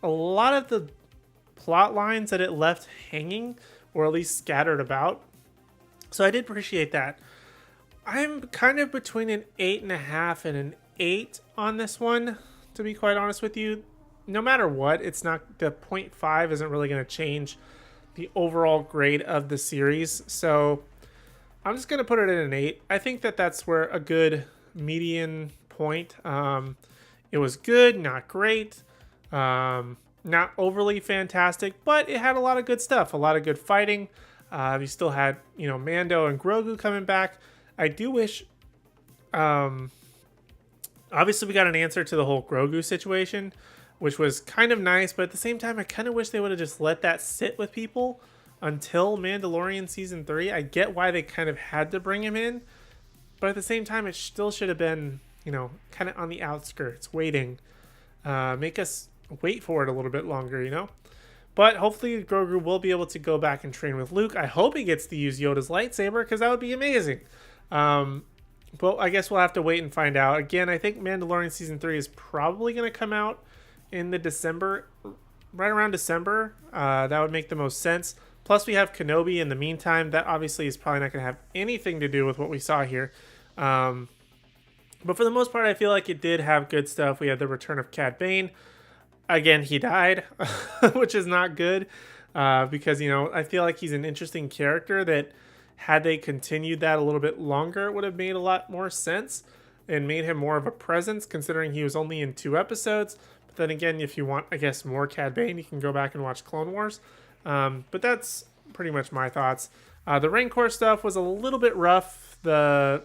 Speaker 1: a lot of the plot lines that it left hanging, or at least scattered about. So I did appreciate that. I'm kind of between an 8.5 and an 8 on this one, to be quite honest with you. No matter what, it's not, the 0.5 isn't really going to change the overall grade of the series. So I'm just going to put it at an 8. I think that that's where a good median point. It was good, not great, not overly fantastic, but it had a lot of good stuff, a lot of good fighting. You still had, Mando and Grogu coming back. I do wish, obviously we got an answer to the whole Grogu situation, which was kind of nice, but at the same time, I kind of wish they would have just let that sit with people until Mandalorian Season 3. I get why they kind of had to bring him in, but at the same time, it still should have been, kind of on the outskirts, waiting. Make us wait for it a little bit longer, But hopefully Grogu will be able to go back and train with Luke. I hope he gets to use Yoda's lightsaber because that would be amazing. But I guess we'll have to wait and find out. Again, I think Mandalorian Season 3 is probably going to come out in the December, right around December. That would make the most sense. Plus, we have Kenobi in the meantime. That obviously is probably not going to have anything to do with what we saw here. But for the most part, I feel like it did have good stuff. We had the return of Cad Bane. Again, he died, which is not good. Because, you know, I feel like he's an interesting character that had they continued that a little bit longer, it would have made a lot more sense and made him more of a presence, considering he was only in 2 episodes. But then again, if you want, I guess, more Cad Bane, you can go back and watch Clone Wars. But that's pretty much my thoughts. The Rancor stuff was a little bit rough. The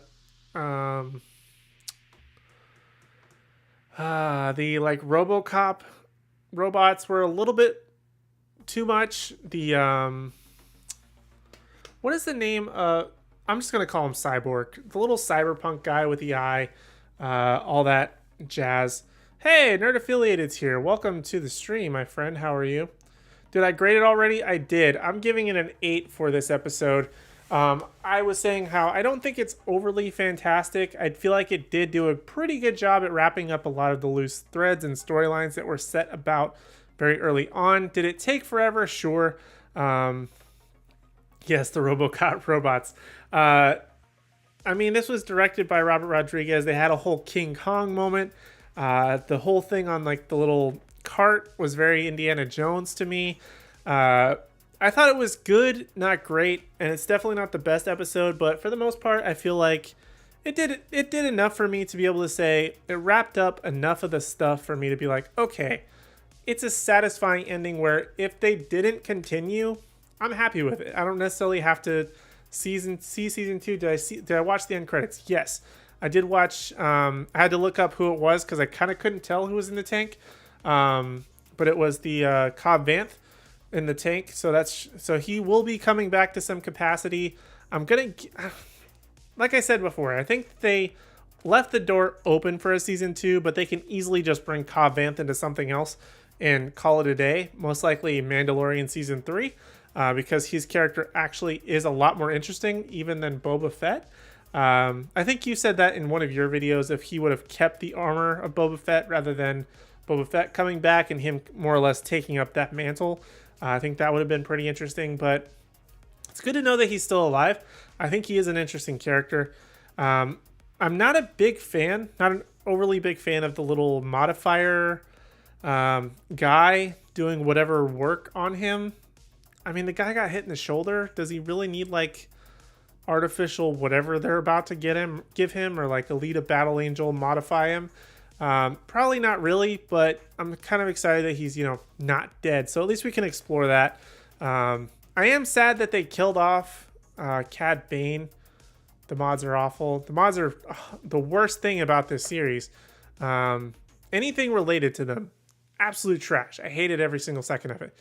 Speaker 1: like RoboCop robots were a little bit too much. The what is the name? I'm just gonna call him Cyborg. The little cyberpunk guy with the eye, all that jazz. Hey, Nerd Affiliated's here. Welcome to the stream, my friend. How are you? Did I grade it already? I did. I'm giving it an 8 for this episode. I was saying how I don't think it's overly fantastic. I feel like it did do a pretty good job at wrapping up a lot of the loose threads and storylines that were set about very early on. Did it take forever? Sure. Yes, the RoboCop robots. I mean, this was directed by Robert Rodriguez. They had a whole King Kong moment. The whole thing on like the little cart was very Indiana Jones to me. I thought it was good, not great, and it's definitely not the best episode, but for the most part, I feel like it did enough for me to be able to say it wrapped up enough of the stuff for me to be like, okay, it's a satisfying ending where if they didn't continue, I'm happy with it. I don't necessarily have to see season 2. Did I watch the end credits? Yes, I did watch. I had to look up who it was because I kind of couldn't tell who was in the tank. But it was the Cobb Vanth in the tank. So he will be coming back to some capacity. I'm gonna, like I said before, I think they left the door open for a season 2, but they can easily just bring Cobb Vanth into something else and call it a day. Most likely Mandalorian season 3. Because his character actually is a lot more interesting even than Boba Fett. I think you said that in one of your videos, if he would have kept the armor of Boba Fett rather than Boba Fett coming back and him more or less taking up that mantle. I think that would have been pretty interesting, but it's good to know that he's still alive. I think he is an interesting character. I'm not a big fan, not an overly big fan of the little modifier guy doing whatever work on him. I mean, the guy got hit in the shoulder. Does he really need like artificial whatever they're about to give him, or like Elite Battle Angel modify him? Probably not really, but I'm kind of excited that he's, you know, not dead. So at least we can explore that. I am sad that they killed off Cad Bane. The mods are awful. The mods are the worst thing about this series. Anything related to them, absolute trash. I hated every single second of it.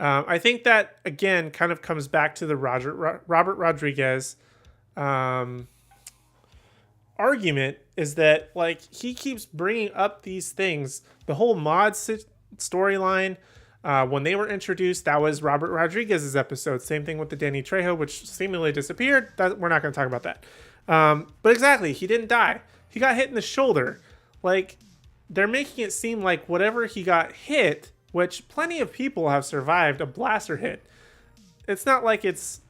Speaker 1: I think that, again, kind of comes back to the Robert Rodriguez argument, is that, like, he keeps bringing up these things. The whole mod storyline, when they were introduced, that was Robert Rodriguez's episode. Same thing with the Danny Trejo, which seemingly disappeared. We're not going to talk about that. But exactly, he didn't die. He got hit in the shoulder. Like, they're making it seem like whatever he got hit, which plenty of people have survived a blaster hit. It's not like it's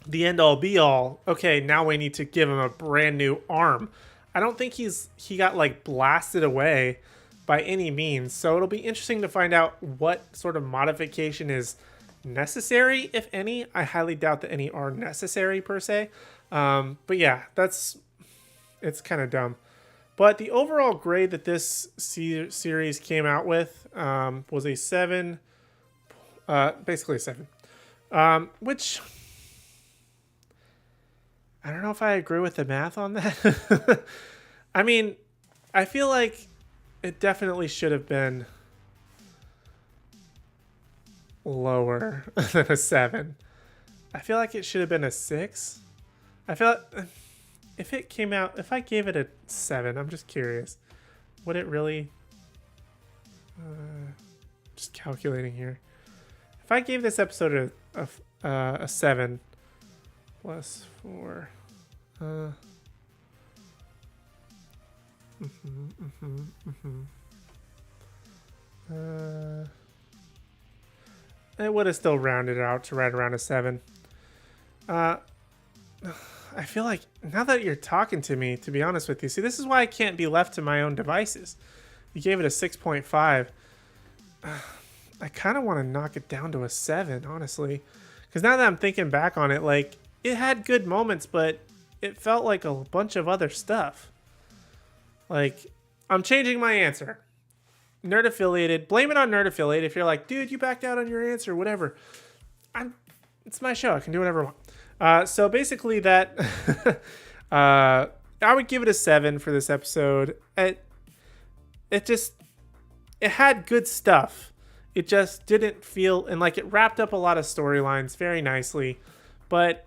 Speaker 1: the end all be all. Okay, now we need to give him a brand new arm. I don't think he got like blasted away by any means. So it'll be interesting to find out what sort of modification is necessary, if any. I highly doubt that any are necessary per se. But yeah, it's kind of dumb. But the overall grade that this series came out with was a 7, basically a 7, which I don't know if I agree with the math on that. I mean, I feel like it definitely should have been lower than a 7. I feel like it should have been a 6. I feel like if it came out, if I gave it a 7, I'm just curious, would it really, just calculating here. if I gave this episode a 7 plus 4, it would have still rounded out to right around a 7. I feel like now that you're talking to me, to be honest with you, see, this is why I can't be left to my own devices. You gave it a 6.5. I kind of want to knock it down to a 7, honestly. Because now that I'm thinking back on it, like, it had good moments, but it felt like a bunch of other stuff. Like, I'm changing my answer. Nerd affiliated. Blame it on Nerd affiliated. If you're like, dude, you backed out on your answer, whatever. It's my show. I can do whatever I want. So basically that, I would give it a 7 for this episode. It had good stuff. It just didn't feel, and like it wrapped up a lot of storylines very nicely, but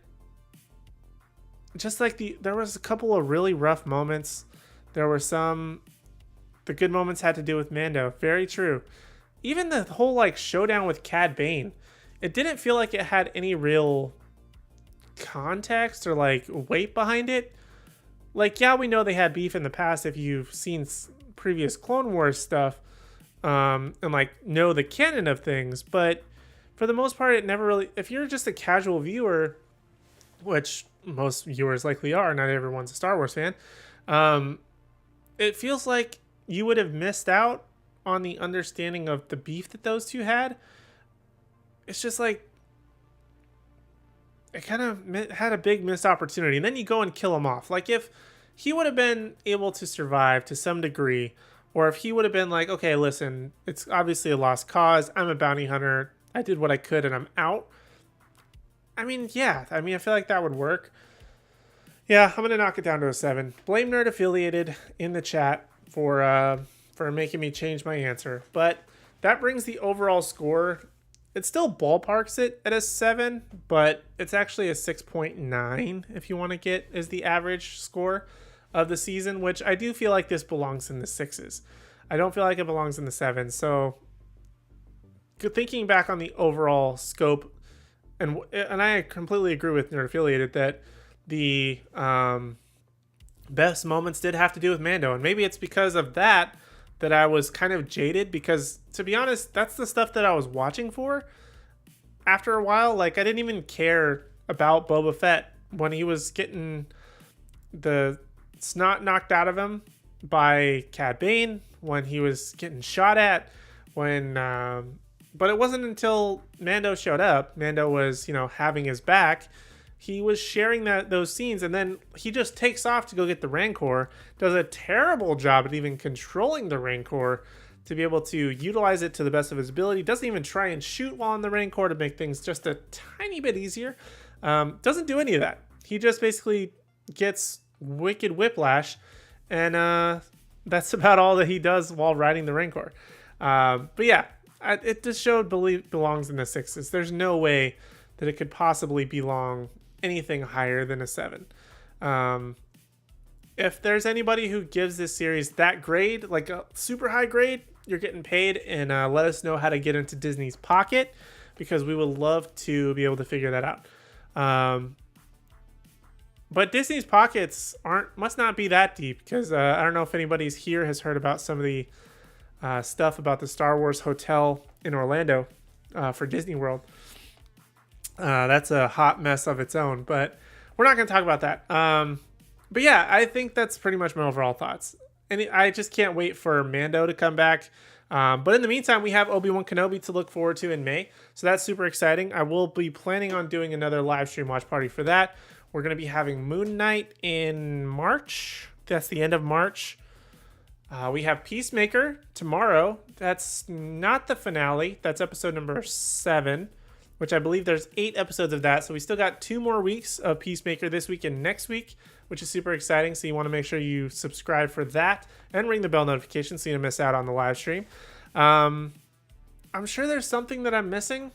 Speaker 1: just like there was a couple of really rough moments. There were the good moments had to do with Mando. Very true. Even the whole like showdown with Cad Bane, it didn't feel like it had any real context or like weight behind it. Like, yeah, we know they had beef in the past if you've seen previous Clone Wars stuff, and like know the canon of things, but for the most part, it never really, if you're just a casual viewer, which most viewers likely are, not everyone's a Star Wars fan, it feels like you would have missed out on the understanding of the beef that those two had. It's just like, it kind of had a big missed opportunity, and then you go and kill him off. Like, if he would have been able to survive to some degree, or if he would have been like, okay, listen, it's obviously a lost cause. I'm a bounty hunter. I did what I could and I'm out. I mean, yeah. I mean, I feel like that would work. Yeah, I'm going to knock it down to a 7. Blame Nerd Affiliated in the chat for making me change my answer. But that brings the overall score. It still ballparks it at a 7, but it's actually a 6.9 if you want to get as the average score of the season, which I do feel like this belongs in the 6s. I don't feel like it belongs in the 7s. So thinking back on the overall scope, and I completely agree with Nerd Affiliated that the best moments did have to do with Mando, and maybe it's because of that I was kind of jaded, because to be honest, that's the stuff that I was watching for. After a while, like, I didn't even care about Boba Fett when he was getting the snot knocked out of him by Cad Bane, when he was getting shot at, but it wasn't until Mando showed up, Mando was, having his back, he was sharing those scenes, and then he just takes off to go get the Rancor, does a terrible job at even controlling the Rancor to be able to utilize it to the best of his ability, doesn't even try and shoot while on the Rancor to make things just a tiny bit easier, doesn't do any of that. He just basically gets wicked whiplash, and that's about all that he does while riding the Rancor. But yeah, it just showed belongs in the 6s. There's no way that it could possibly belong anything higher than a 7. If there's anybody who gives this series that grade, like a super high grade, you're getting paid, and let us know how to get into Disney's pocket, because we would love to be able to figure that out. But Disney's pockets must not be that deep, because I don't know if anybody's here has heard about some of the stuff about the Star Wars hotel in Orlando for Disney World. That's a hot mess of its own, but we're not going to talk about that. But yeah, I think that's pretty much my overall thoughts. And I just can't wait for Mando to come back. But in the meantime, we have Obi-Wan Kenobi to look forward to in May. So that's super exciting. I will be planning on doing another live stream watch party for that. We're going to be having Moon Knight in March. That's the end of March. We have Peacemaker tomorrow. That's not the finale. That's episode number 7, which I believe there's 8 episodes of that. So we still got 2 more weeks of Peacemaker this week and next week, which is super exciting. So you want to make sure you subscribe for that and ring the bell notification so you don't miss out on the live stream. I'm sure there's something that I'm missing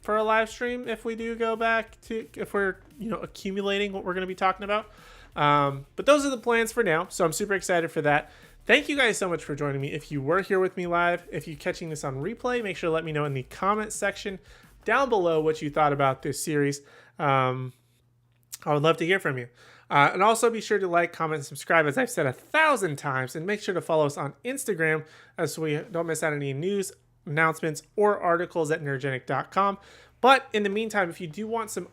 Speaker 1: for a live stream if we do go back to, if we're, accumulating what we're going to be talking about. But those are the plans for now. So I'm super excited for that. Thank you guys so much for joining me. If you were here with me live, if you're catching this on replay, make sure to let me know in the comment section down below what you thought about this series. I would love to hear from you. And also be sure to like, comment, and subscribe, as I've said 1,000 times. And make sure to follow us on Instagram so we don't miss out on any news, announcements, or articles at nerdgenic.com. But in the meantime, if you do want some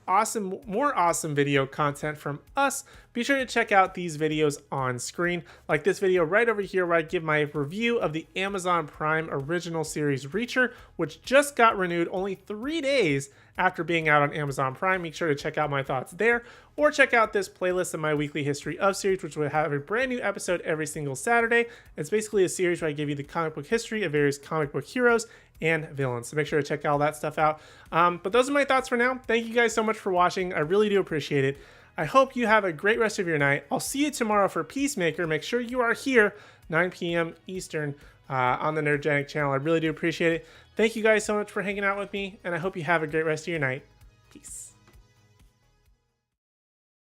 Speaker 1: more awesome video content from us, be sure to check out these videos on screen, like this video right over here where I give my review of the Amazon Prime original series Reacher, which just got renewed only 3 days after being out on Amazon Prime. Make sure to check out my thoughts there, or check out this playlist of my weekly history of series, which will have a brand new episode every single Saturday. It's basically a series where I give you the comic book history of various comic book heroes and villains. So make sure to check all that stuff out. But those are my thoughts for now. Thank you guys so much for watching. I really do appreciate it. I hope you have a great rest of your night. I'll see you tomorrow for Peacemaker. Make sure you are here 9 p.m. Eastern on the Nerdgenic channel. I really do appreciate it. Thank you guys so much for hanging out with me, and I hope you have a great rest of your night. Peace.